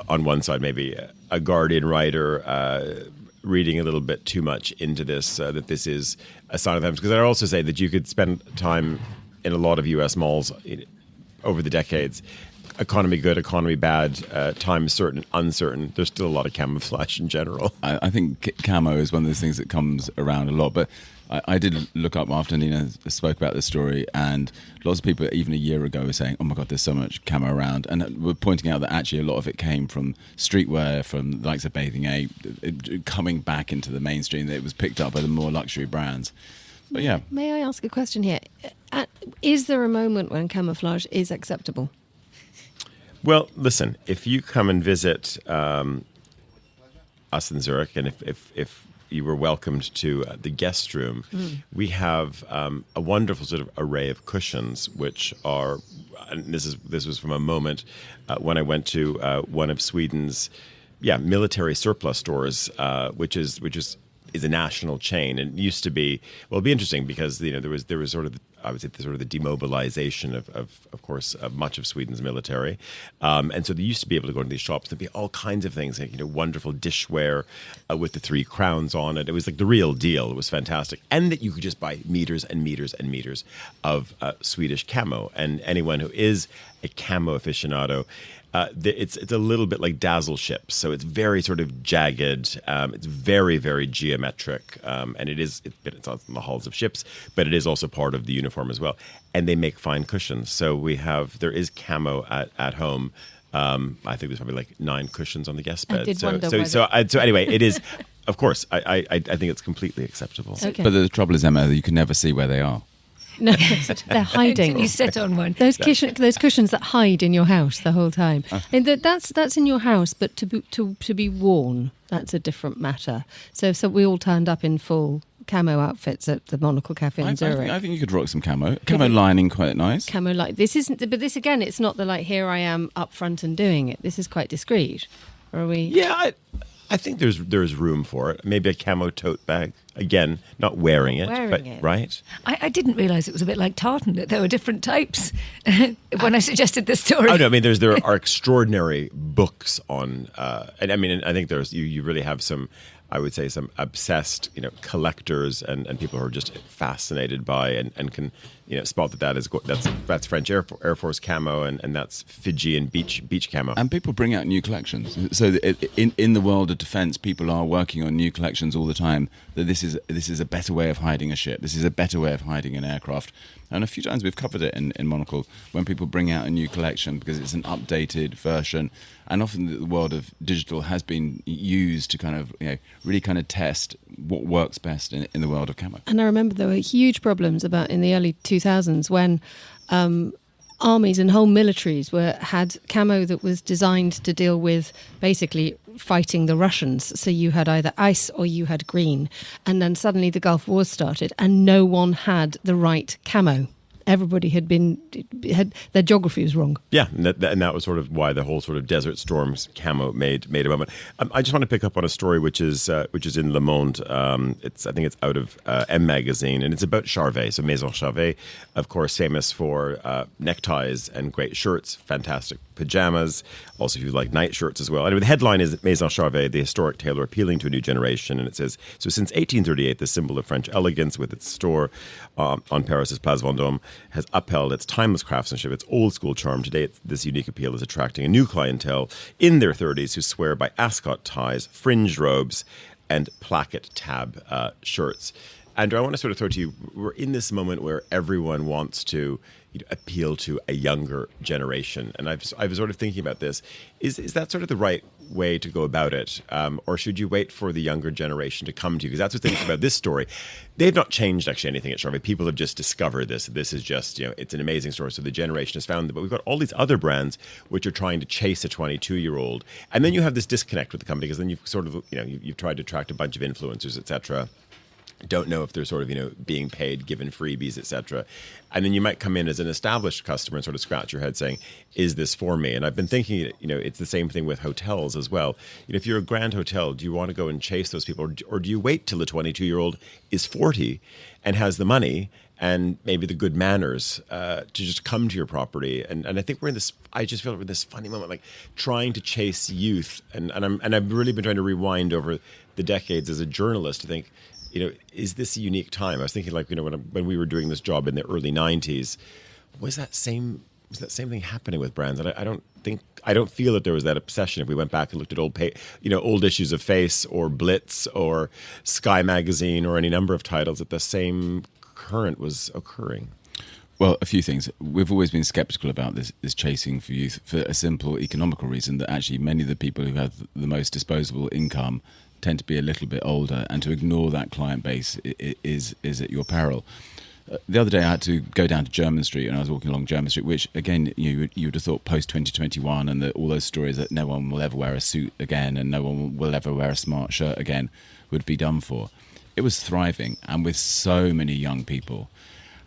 on one side maybe a Guardian writer reading a little bit too much into this, that this is a sign of times? Because I'd also say that you could spend time in a lot of U.S. malls over the decades. Economy good, economy bad, time certain, uncertain. There's still a lot of camouflage in general. I think camo is one of those things that comes around a lot. But I did look up after Nina spoke about this story, and lots of people, even a year ago, were saying, oh my God, there's so much camo around. And we're pointing out that actually a lot of it came from streetwear, from the likes of Bathing Ape, coming back into the mainstream. That it was picked up by the more luxury brands. But yeah. May I ask a question here? Is there a moment when camouflage is acceptable? Well, listen, if you come and visit us in Zurich, and if you were welcomed to the guest room, we have a wonderful sort of array of cushions, which are, and this was from a moment when I went to one of Sweden's military surplus stores, which is a national chain, and it used to be, well, it'd be interesting because there was sort of I would say sort of the demobilization of course much of Sweden's military, and so they used to be able to go into these shops. There'd be all kinds of things, like wonderful dishware with the 3 crowns on it. It was like the real deal. It was fantastic, and that you could just buy meters and meters and meters of Swedish camo. And anyone who is a camo aficionado, it's a little bit like dazzle ships, so it's very sort of jagged. It's very, very geometric, and it's on the hulls of ships, but it is also part of the uniform as well. And they make fine cushions. So there is camo at home. I think there's probably like 9 cushions on the guest bed. I did wonder so anyway, it is. Of course, I think it's completely acceptable. Okay. But the trouble is, Emma, that you can never see where they are. No, they're hiding. You sit on one. Those cushions that hide in your house the whole time. And that's in your house, but to be worn, that's a different matter. So we all turned up in full camo outfits at the Monocle Cafe in Zurich. I think you could rock some camo. Camo lining, quite nice. Camo light. This isn't, but this again, it's not the like here I am up front and doing it. This is quite discreet. Or are we? Yeah, I think there's room for it. Maybe a camo tote bag. Again, not wearing it, right? I didn't realise it was a bit like tartan, that there were different types when I suggested this story. Oh no, I mean there are extraordinary books on, and I mean I think there's you really have some, I would say, some obsessed collectors and people who are just fascinated by and can spot that's French Air Force camo and that's Fijian beach camo. And people bring out new collections. So in the world of defence, people are working on new collections all the time. That this is a better way of hiding a ship. This is a better way of hiding an aircraft. And a few times we've covered it in Monocle when people bring out a new collection because it's an updated version. And often the world of digital has been used to kind of really kind of test what works best in the world of camo. And I remember there were huge problems about in the early 2000s when armies and whole militaries had camo that was designed to deal with basically fighting the Russians. So you had either ice or you had green. And then suddenly the Gulf War started and no one had the right camo. Everybody had their geography was wrong. Yeah, and that was sort of why the whole sort of Desert Storms camo made a moment. I just want to pick up on a story which is in Le Monde. I think it's out of M Magazine, and it's about Charvet. So Maison Charvet, of course, famous for neckties and great shirts, fantastic pajamas. Also, if you like night shirts as well. Anyway, the headline is Maison Charvet, the historic tailor appealing to a new generation, and it says, so since 1838, the symbol of French elegance with its store on Paris's Place Vendôme has upheld its timeless craftsmanship, its old-school charm. Today, this unique appeal is attracting a new clientele in their 30s who swear by ascot ties, fringe robes, and placket tab shirts. Andrew, I want to sort of throw to you, we're in this moment where everyone wants to appeal to a younger generation. And I was sort of thinking about this. Is that sort of the right way to go about it? Or should you wait for the younger generation to come to you? Because that's what's interesting about this story. They've not changed actually anything at Charvet. People have just discovered this. This is just, it's an amazing story. So the generation has found it. But we've got all these other brands which are trying to chase a 22-year-old. And then you have this disconnect with the company because then you've sort of, you've tried to attract a bunch of influencers, et cetera. Don't know if they're sort of, being paid, given freebies, etc. And then you might come in as an established customer and sort of scratch your head saying, is this for me? And I've been thinking, it's the same thing with hotels as well. If you're a grand hotel, do you want to go and chase those people? Or do you wait till the 22-year-old is 40 and has the money and maybe the good manners to just come to your property? And I think I just feel we're in this funny moment, like trying to chase youth. And I've really been trying to rewind over the decades as a journalist to think, is this a unique time? I was thinking, like, when we were doing this job in the early 90s, was that same thing happening with brands? And I don't feel that there was that obsession. If we went back and looked at old issues of Face or Blitz or Sky Magazine or any number of titles, that the same current was occurring. Well, a few things. We've always been sceptical about this chasing for youth for a simple economical reason, that actually many of the people who have the most disposable income tend to be a little bit older, and to ignore that client base is at your peril. The other day I had to go down to Jermyn Street, and I was walking along Jermyn Street, which again you would have thought post 2021 and all those stories that no one will ever wear a suit again and no one will ever wear a smart shirt again would be done for. It was thriving, and with so many young people.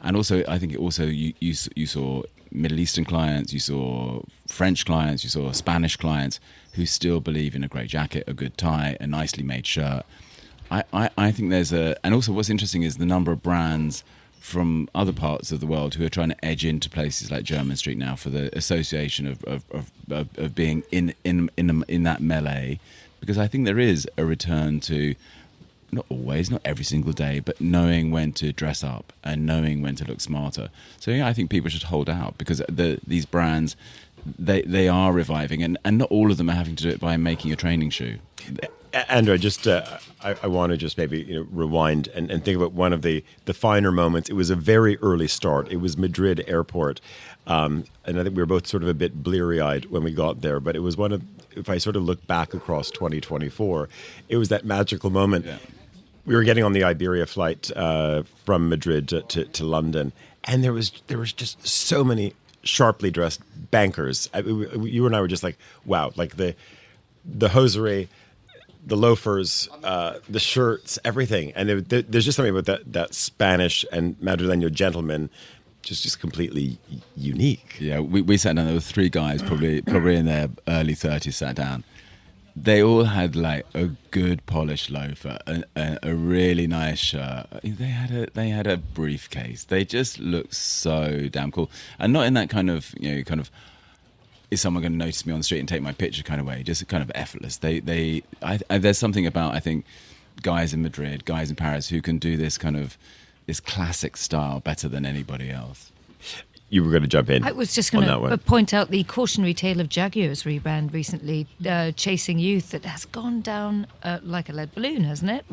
And also, I think you saw Middle Eastern clients, you saw French clients, you saw Spanish clients who still believe in a great jacket, a good tie, a nicely made shirt. I think and also what's interesting is the number of brands from other parts of the world who are trying to edge into places like Jermyn Street now for the association of being in that melee, because I think there is a return to, not always, not every single day, but knowing when to dress up and knowing when to look smarter. So yeah, I think people should hold out, because these brands they are reviving, and not all of them are having to do it by making a training shoe. Andrew, I want to just maybe rewind and think about one of the finer moments. It was a very early start. It was Madrid airport, and I think we were both sort of a bit bleary-eyed when we got there. But it was one of, if I sort of look back across 2024, it was that magical moment. Yeah. We were getting on the Iberia flight from Madrid to London, and there was just so many sharply dressed bankers. You and I were just like, wow, like the hosiery, the loafers, the shirts, everything. And there's just something about that Spanish and Madrileño gentleman, just completely unique. Yeah, we sat down. There were three guys, probably in their early 30s, sat down. They all had like a good polished loafer, a really nice shirt. They had a briefcase. They just looked so damn cool, and not in that kind of is someone going to notice me on the street and take my picture kind of way. Just kind of effortless. There's something about, I think, guys in Madrid, guys in Paris who can do this classic style better than anybody else. You were going to jump in. I was just going to point out the cautionary tale of Jaguar's rebrand recently, Chasing Youth, that has gone down like a lead balloon, hasn't it?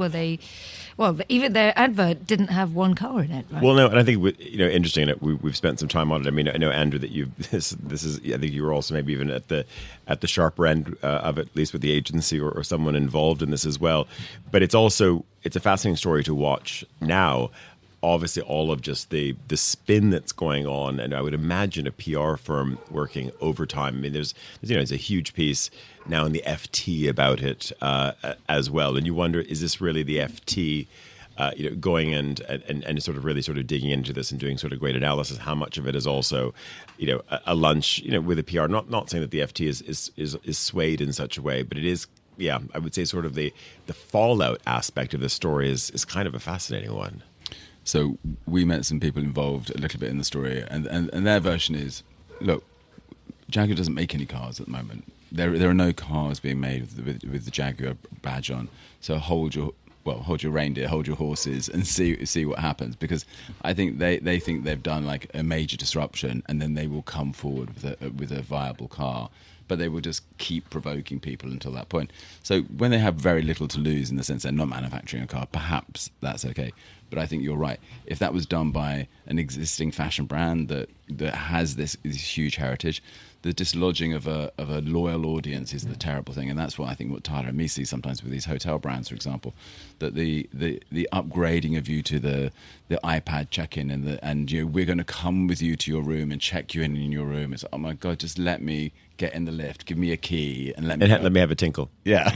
Even their advert didn't have one car in it. Right? Well, no, and I think interesting. We've spent some time on it. I mean, I know, Andrew, that this is. I think you were also maybe even at the sharper end of it, at least with the agency or someone involved in this as well. But it's a fascinating story to watch now. Obviously, all of just the spin that's going on, and I would imagine a PR firm working overtime. I mean, there's a huge piece now in the FT about it as well, and you wonder, is this really the FT going and sort of really sort of digging into this and doing sort of great analysis? How much of it is also a lunch with a PR? Not saying that the FT is swayed in such a way, but it is. Yeah, I would say sort of the fallout aspect of this story is kind of a fascinating one. So we met some people involved a little bit in the story, and their version is, look, Jaguar doesn't make any cars at the moment. There are no cars being made with the Jaguar badge on. So hold your reindeer, hold your horses, and see what happens. Because I think they think they've done like a major disruption, and then they will come forward with a viable car. But they will just keep provoking people until that point. So when they have very little to lose, in the sense they're not manufacturing a car, perhaps that's okay. But I think you're right. If that was done by an existing fashion brand that has this huge heritage, the dislodging of a loyal audience is the terrible thing. And that's what I think what Tyler and me see sometimes with these hotel brands, for example, that the upgrading of you to the iPad check-in and we're going to come with you to your room and check you in your room. It's, oh my God, just let me get in the lift, give me a key, and let me have a tinkle. Yeah.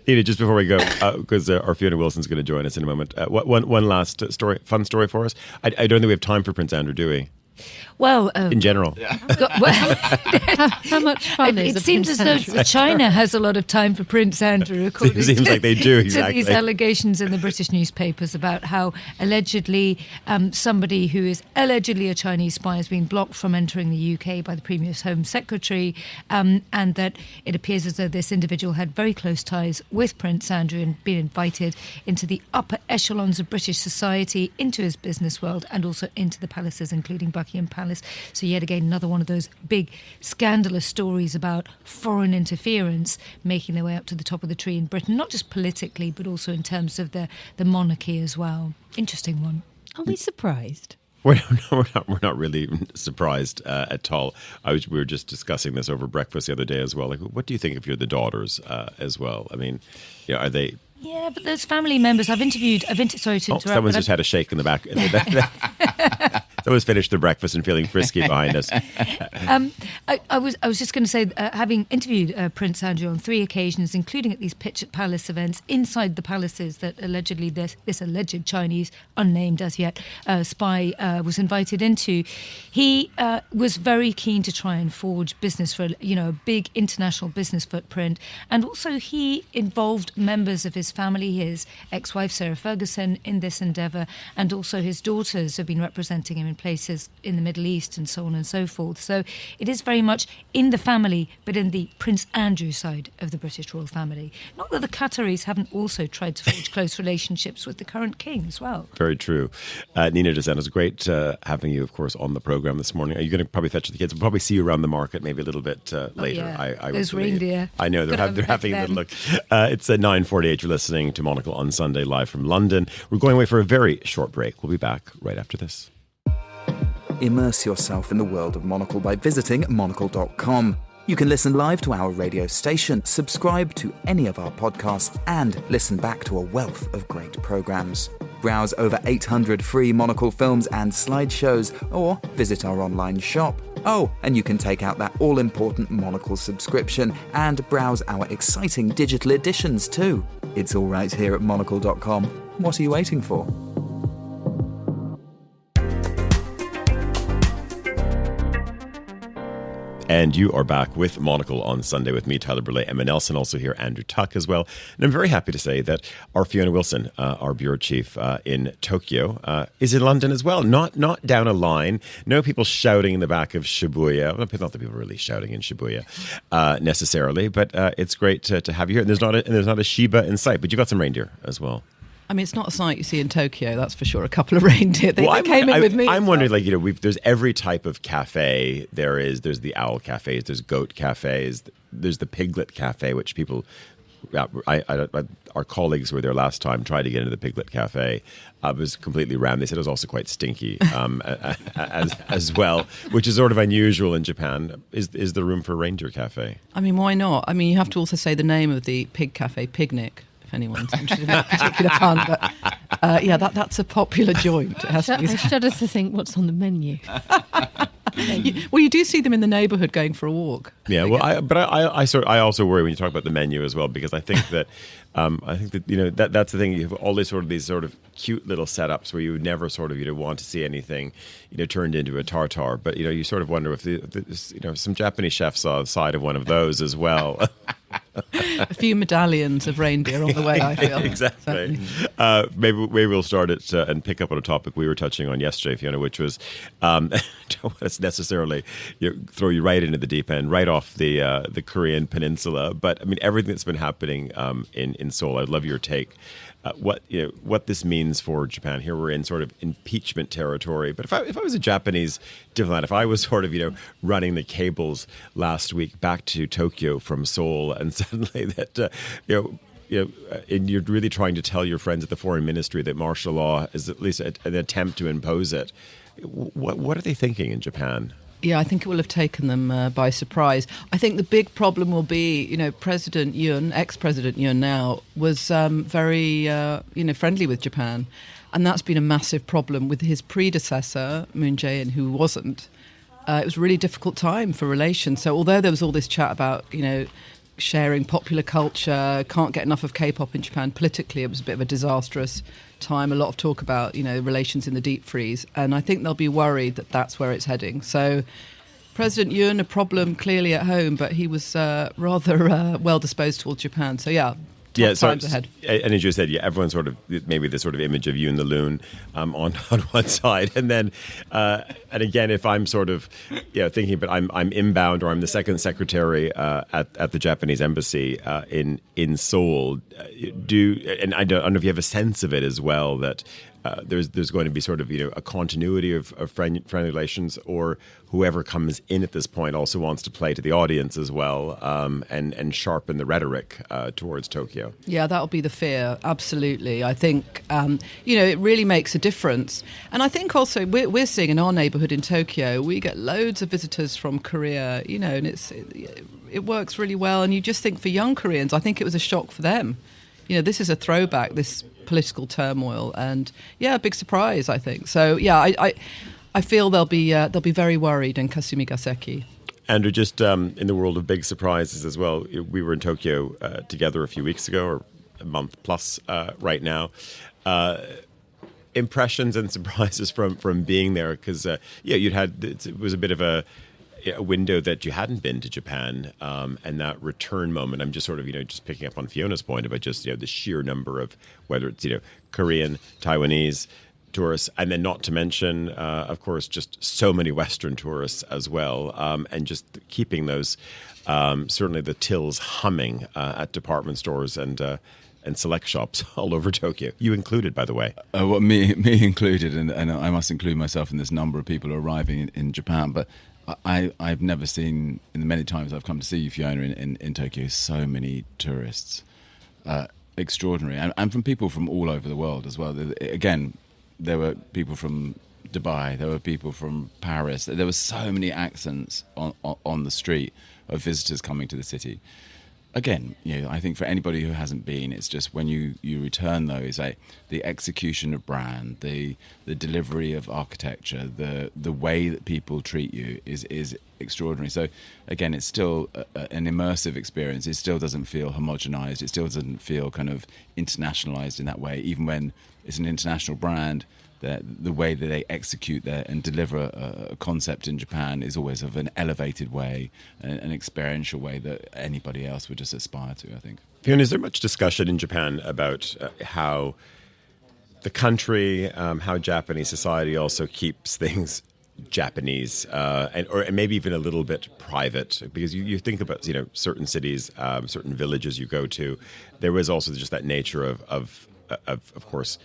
Nina, just before we go, because our Fiona Wilson's going to join us in a moment, one last fun story for us. I don't think we have time for Prince Andrew, do we? Well, in general, how much fun is it? It seems as though China has a lot of time for Prince Andrew. According seems like they do. Exactly. To these allegations in the British newspapers about how allegedly somebody who is allegedly a Chinese spy has been blocked from entering the UK by the Premier's Home Secretary, and that it appears as though this individual had very close ties with Prince Andrew and been invited into the upper echelons of British society, into his business world, and also into the palaces, including Buckingham Palace. So yet again, another one of those big scandalous stories about foreign interference making their way up to the top of the tree in Britain, not just politically, but also in terms of the monarchy as well. Interesting one. Are we surprised? We're not really surprised at all. We were just discussing this over breakfast the other day as well. Like, what do you think if you're the daughters as well? I mean, are they? Yeah, but those family members Sorry to interrupt. Someone's just had a shake in the back. Someone's finished their breakfast and feeling frisky behind us. I was just going to say, having interviewed Prince Andrew on 3 occasions, including at these Pitch at Palace events inside the palaces that allegedly this alleged Chinese, unnamed as yet, spy was invited into, he was very keen to try and forge business for a big international business footprint, and also he involved members of his family, his ex-wife Sarah Ferguson, in this endeavour, and also his daughters have been representing him in different places in the Middle East and so on and so forth. So it is very much in the family, but in the Prince Andrew side of the British royal family. Not that the Qataris haven't also tried to forge close relationships with the current king as well. Very true. Nina de Santos, great having you, of course, on the program this morning. Are you going to probably fetch the kids? We'll probably see you around the market maybe a little bit later. Yeah. Those reindeer. I know, they're having a little look. It's at 9:48. You're listening to Monocle on Sunday, live from London. We're going away for a very short break. We'll be back right after this. Immerse yourself in the world of Monocle by visiting monocle.com. You can listen live to our radio station, subscribe to any of our podcasts, and listen back to a wealth of great programmes. Browse over 800 free Monocle films and slideshows, or visit our online shop. Oh, and you can take out that all-important Monocle subscription and browse our exciting digital editions too. It's all right here at monocle.com. What are you waiting for? And you are back with Monocle on Sunday with me, Tyler Brûlé, Emma Nelson, also here, Andrew Tuck as well. And I'm very happy to say that our Fiona Wilson, our bureau chief in Tokyo, is in London as well. Not down a line. No people shouting in the back of Shibuya. Well, not that people are really shouting in Shibuya necessarily, but it's great to have you here. And there's not a Shiba in sight, but you've got some reindeer as well. I mean, it's not a sight you see in Tokyo, that's for sure. A couple of reindeer. They came in with me. I'm wondering, there's every type of cafe. There's the owl cafes, there's goat cafes, there's the piglet cafe, which people, our colleagues who were there last time tried to get into the piglet cafe. It was completely rammed. They said it was also quite stinky as well, which is sort of unusual in Japan. Is there room for a reindeer cafe? I mean, why not? I mean, you have to also say the name of the pig cafe, Picnic. If anyone's interested in that particular pun, but that's a popular joint. I shudder to think what's on the menu. You do see them in the neighbourhood going for a walk. Yeah, well, I also worry when you talk about the menu as well, because I think that that's the thing. You have all these sort of cute little setups where you would never sort of want to see anything turned into a tartare, but you sort of wonder if some Japanese chefs saw the side of one of those as well. A few medallions of reindeer on the way, I feel. Exactly. Maybe we'll start it and pick up on a topic we were touching on yesterday, Fiona, which was don't want to necessarily throw you right into the deep end, right off the Korean peninsula. But I mean, everything that's been happening in Seoul, I'd love your take. What this means for Japan. Here we're in sort of impeachment territory. But if I was a Japanese diplomat, if I was sort of running the cables last week back to Tokyo from Seoul, and suddenly that and you're really trying to tell your friends at the foreign ministry that martial law is at least an attempt to impose it, what are they thinking in Japan? Yeah, I think it will have taken them by surprise. I think the big problem will be, President Yoon, ex-President Yoon now, was very, friendly with Japan. And that's been a massive problem with his predecessor, Moon Jae-in, who wasn't. It was a really difficult time for relations. So although there was all this chat about, sharing popular culture, can't get enough of K-pop in Japan, politically it was a bit of a disastrous time. A lot of talk about, relations in the deep freeze. And I think they'll be worried that that's where it's heading. So President Yoon, a problem clearly at home, but he was rather well disposed towards Japan. So tough times ahead. And as you said, everyone's sort of maybe the sort of image of Yoon the Loon on one side, and then and again, if I'm sort of thinking, but I'm inbound or I'm the second secretary at the Japanese embassy in Seoul. And I don't know if you have a sense of it as well that. There's going to be sort of a continuity of friendly relations, or whoever comes in at this point also wants to play to the audience as well, and sharpen the rhetoric towards Tokyo. Yeah, that'll be the fear. Absolutely, I think it really makes a difference, and I think also we're seeing in our neighbourhood in Tokyo, we get loads of visitors from Korea, and it works really well, and you just think for young Koreans, I think it was a shock for them. This is a throwback, this political turmoil, and a big surprise, I think. So I feel they'll be very worried in Kasumi Gaseki. Andrew, just in the world of big surprises as well, we were in Tokyo together a few weeks ago, or a month plus right now. Impressions and surprises from being there, because it was a bit of a window that you hadn't been to Japan, and that return moment. I'm just sort of just picking up on Fiona's point about just the sheer number of, whether it's Korean, Taiwanese, tourists, and then not to mention, of course, just so many Western tourists as well, and just keeping those, certainly the tills humming at department stores and select shops all over Tokyo. You included, by the way. Well, me included, and I must include myself in this number of people arriving in Japan. But I've never seen, in the many times I've come to see you, Fiona, in Tokyo, so many tourists. Extraordinary. And from people from all over the world as well. Again, there were people from Dubai, there were people from Paris. There were so many accents on the street of visitors coming to the city. Again, I think for anybody who hasn't been, it's just when you return those, the execution of brand, the delivery of architecture, the way that people treat you is extraordinary. So again, it's still an immersive experience. It still doesn't feel homogenized. It still doesn't feel kind of internationalized in that way, even when it's an international brand. The way that they execute and deliver a concept in Japan is always of an elevated way, an experiential way that anybody else would just aspire to, I think. Fiona, is there much discussion in Japan about how the country, how Japanese society also keeps things Japanese, and maybe even a little bit private? Because you think about certain cities, certain villages you go to, there is also just that nature of course.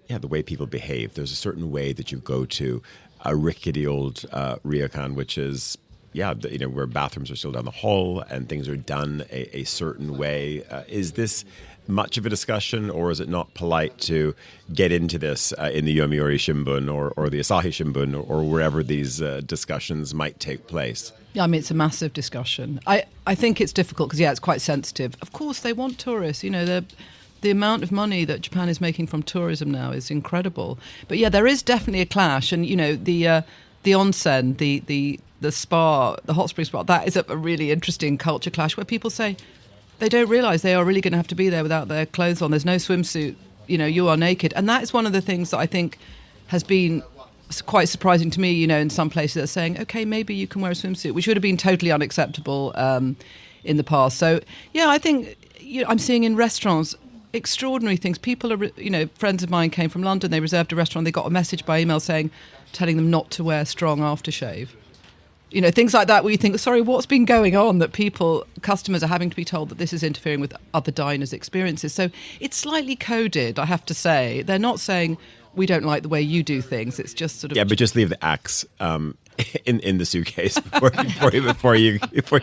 Yeah, the way people behave. There's a certain way that you go to a rickety old ryokan, which is, where bathrooms are still down the hall and things are done a certain way. Is this much of a discussion, or is it not polite to get into this in the Yomiuri Shimbun or the Asahi Shimbun or wherever these discussions might take place? Yeah, I mean, it's a massive discussion. I think it's difficult because, it's quite sensitive. Of course, they want tourists. The amount of money that Japan is making from tourism now is incredible. But there is definitely a clash. And, the onsen, the spa, the hot spring spa, that is a really interesting culture clash where people say they don't realise they are really going to have to be there without their clothes on. There's no swimsuit, you are naked. And that is one of the things that I think has been quite surprising to me, in some places that are saying, OK, maybe you can wear a swimsuit, which would have been totally unacceptable in the past. So, I think I'm seeing in restaurants extraordinary things. People are, friends of mine came from London, they reserved a restaurant, they got a message by email telling them not to wear strong aftershave. Things like that where you think, sorry, what's been going on that customers are having to be told that this is interfering with other diners' experiences. So it's slightly coded, I have to say. They're not saying, we don't like the way you do things. It's just sort of... Yeah, but just leave the axe in the suitcase before you what are you going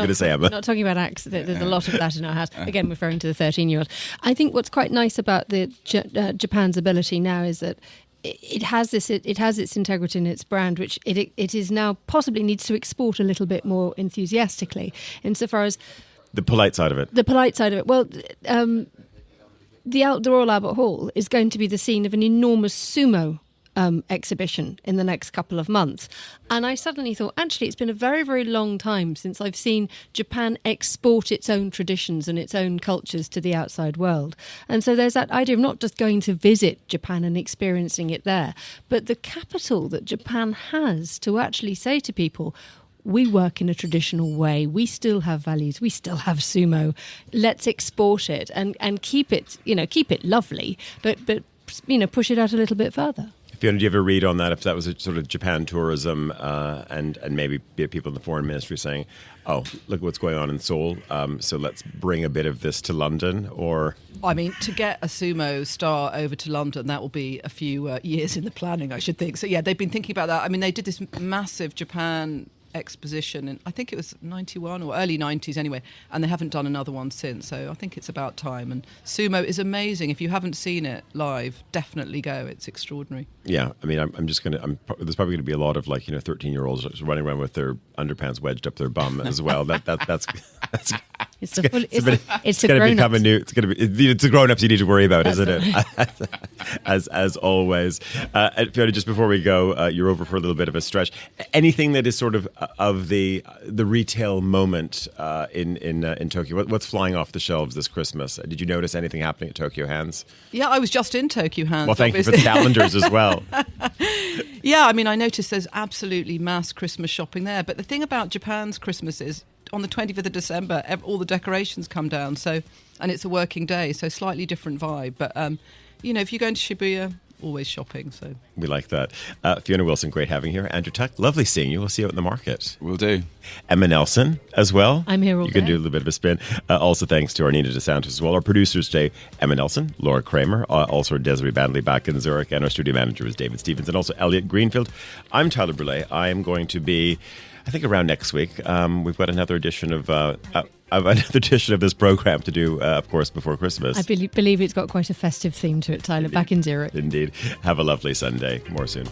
to say, Emma? Not talking about acts. There's a lot of that in our house. Again, referring to the 13-year-old. I think what's quite nice about the Japan's ability now is that it has its integrity in its brand, which it is now possibly needs to export a little bit more enthusiastically, insofar as the polite side of it. Well, the Royal Albert Hall is going to be the scene of an enormous sumo exhibition in the next couple of months. And I suddenly thought, actually, it's been a very, very long time since I've seen Japan export its own traditions and its own cultures to the outside world. And so there's that idea of not just going to visit Japan and experiencing it there, but the capital that Japan has to actually say to people, we work in a traditional way, we still have values, we still have sumo, let's export it and keep it lovely, but push it out a little bit further. Fiona, do you have a read on that? If that was a sort of Japan tourism and maybe people in the foreign ministry saying, oh, look what's going on in Seoul, so let's bring a bit of this to London? Or I mean, to get a sumo star over to London, that will be a few years in the planning, I should think. So, they've been thinking about that. I mean, they did this massive Japan exposition in, I think it was 91 or early 90s anyway, and they haven't done another one since, so I think it's about time. And sumo is amazing. If you haven't seen it live, definitely go. It's extraordinary. Yeah, I mean, there's probably going to be a lot of 13-year-olds running around with their underpants wedged up their bum as well. That's it's a grown-ups you need to worry about, isn't it? as always. Fiona, just before we go, you're over for a little bit of a stretch. Anything that is sort of the retail moment in Tokyo? What's flying off the shelves this Christmas? Did you notice anything happening at Tokyo Hands? Yeah, I was just in Tokyo Hands. Well, thank you for the calendars as well. Yeah, I mean, I noticed there's absolutely mass Christmas shopping there. But the thing about Japan's Christmas is on the 25th of December, all the decorations come down. So, and it's a working day, so slightly different vibe. But if you're going to Shibuya, always shopping. So We like that. Fiona Wilson, great having you here. Andrew Tuck, lovely seeing you. We'll see you out in the market. Will do. Emma Nelson as well. I'm here all You can day. do a little bit of a spin. Also thanks to Arnina DeSantis as well. Our producers today, Emma Nelson, Laura Kramer, also Desiree Bandley back in Zurich, and our studio manager is David Stevens, and also Elliot Greenfield. I'm Tyler Brûlé. I'm going to be, I think, around next week. We've got another edition of this program to do, of course, before Christmas. I believe it's got quite a festive theme to it, Tyler, back in Zurich. Indeed. Have a lovely Sunday. More soon.